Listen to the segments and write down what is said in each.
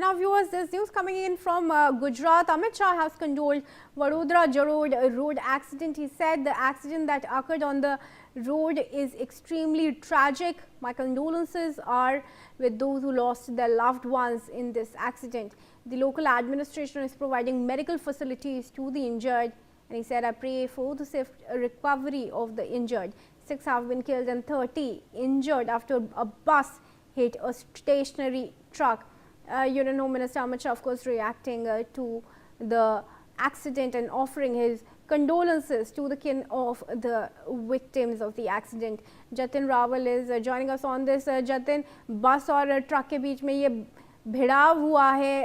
now, viewers, there's news coming in from Gujarat. Amit Shah has condoled Vadodara Jarod road accident. He said the accident that occurred on the road is extremely tragic. My condolences are with those who lost their loved ones in this accident. The local administration is providing medical facilities to the injured. And he said, I pray for the safe recovery of the injured. 6 have been killed and 30 injured after a bus hit a stationary truck. Union Home Minister Amit Shah, of course, reacting to the accident and offering his condolences to the kin of the victims of the accident. Jatin Rawal is joining us on this. Jatin, bus और truck के बीच में ये भिड़ाव हुआ है,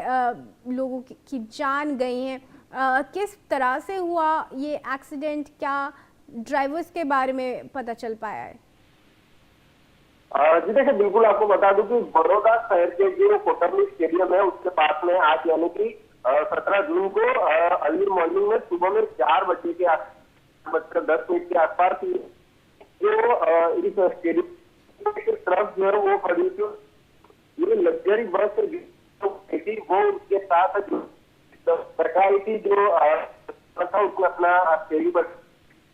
लोगों की जान गई है, किस तरह से हुआ ये एक्सीडेंट, क्या ड्राइवर्स के बारे में पता चल पाया है? जी देखिए, बिल्कुल आपको बता दूं कि बड़ौदा शहर के जो कोटरनी स्टेडियम है उसके पास में आज यानी कि 17 जून को अर्ली मॉर्निंग में सुबह में 4 बजे के 10 के आसपास जो इस स्टेडियम की तरफ जो है वो खड़ी थी, ये लग्जरी बस थी, वो उसके साथ सरकारी थी जो था उसने अपना स्टेडी बस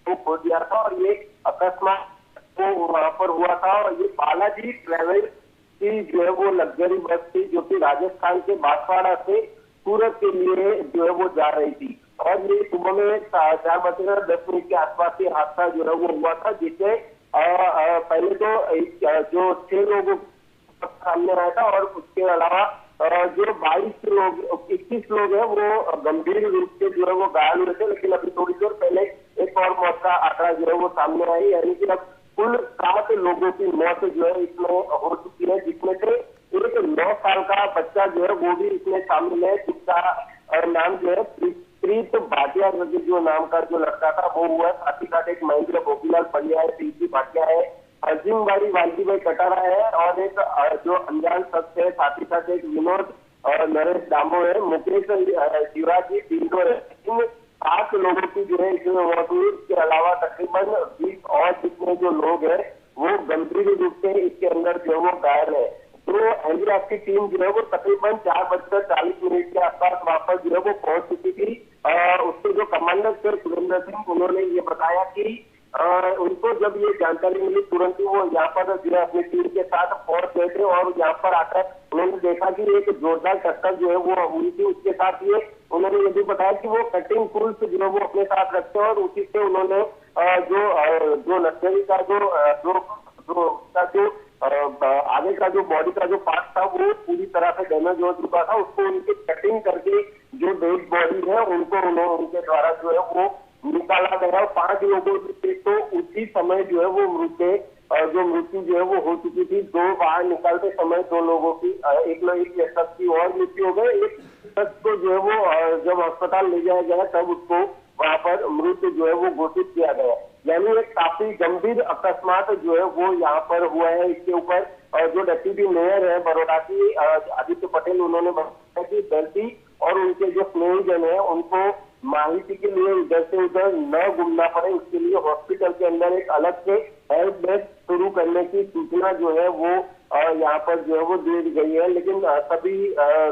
को खो दिया था और ये अकस्मात वो वहां पर हुआ था। और ये बालाजी ट्रेवल की जो है वो लग्जरी बस थी जो कि राजस्थान के बांसवाड़ा से सूरत के लिए जो है वो जा रही थी और ये सुबह में 4:10 के आसपास ये हादसा जो है वो हुआ था, जिससे पहले तो जो 6 लोगों सामने आया था और उसके अलावा जो 21 लोग हैं वो गंभीर रूप से जो है वो घायल हुए थे। लेकिन अभी थोड़ी देर पहले एक और मौत का आंकड़ा जो है वो सामने आई, यानी कि अब कुल 7 लोगों की मौत जो है इसमें हो चुकी है, जिसमें से एक 9 साल का बच्चा जो है वो भी इसमें शामिल है, जिसका नाम जो है प्रीत भाटिया जो नाम का जो लड़का था वो हुआ। साथ ही साथ एक महेंद्र भोगीलाल पंड्या है, प्रीति भाटिया है, अर्जुनबाड़ी वाल्टी भाई कटारा है और एक जो अनजान शख्स है, साथ ही साथ एक विनोद और नरेश दामो है, मुकेश शिवराज जी तीनों है। इन 8 लोगों की जो है इसमें मौत हुई। इसके अलावा तकरीबन 20 और जितने जो लोग हैं वो गंभीर रूप से इसके अंदर जो है वो घायल है। तो एनडीआरएफ की टीम जो है वो तकरीबन 4:40 के आसपास वापस जो है वो पहुंच चुकी थी। उसके जो कमांडर थे सुरेंद्र सिंह, उन्होंने ये बताया कि उनको जब ये जानकारी मिली तुरंत ही वो यहाँ पर जो है अपनी टीम के साथ पहुंच गए थे और यहाँ पर आकर उन्होंने देखा कि एक जोरदार टक्कर जो है वो हुई थी। उसके साथ ये उन्होंने ये भी बताया कि वो कटिंग टूल्स जो है वो अपने साथ रखते हैं और उसी से उन्होंने जो लग्जरी का जो आगे का जो बॉडी का जो पार्ट था वो पूरी तरह से डैमेज हो चुका था, उसको उनकी कटिंग करके जो डेड बॉडी है उनको उनके द्वारा जो है वो निकाला गया। 5 लोगों से तो उसी समय जो है वो मृत्यु जो है वो हो चुकी थी। 2 बाहर निकालते समय 2 लोगों की एक शख्स की और मृत्यु हो गई। एक शख्स को जो है वो जब अस्पताल ले जाया गया तब उसको वहां पर मृत जो है वो घोषित किया गया। यानी एक काफी गंभीर अकस्मात जो है वो यहाँ पर हुआ है। इसके ऊपर जो डिप्टी मेयर है बड़ौदा की आदित्य पटेल, उन्होंने बताया कि दर्दी और उनके जो स्नेहीजन है उनको माहिती के लिए इधर से उधर न घूमना पड़े, उसके लिए हॉस्पिटल के अंदर एक अलग से हेल्प डेस्क शुरू करने की सूचना जो है वो यहाँ पर जो है वो दी गई है। लेकिन सभी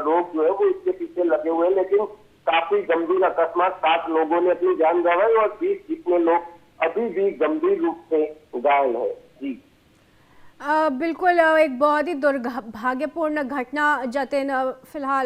लोग जो है वो इसके पीछे लगे हुए हैं। लेकिन काफी गंभीर अकस्मात 7 लोगों ने अपनी जान गंवाई और 20 जितने लोग अभी भी गंभीर रूप से घायल है। जी बिल्कुल, एक बहुत ही दुर्भाग्यपूर्ण घटना जतिन, फिलहाल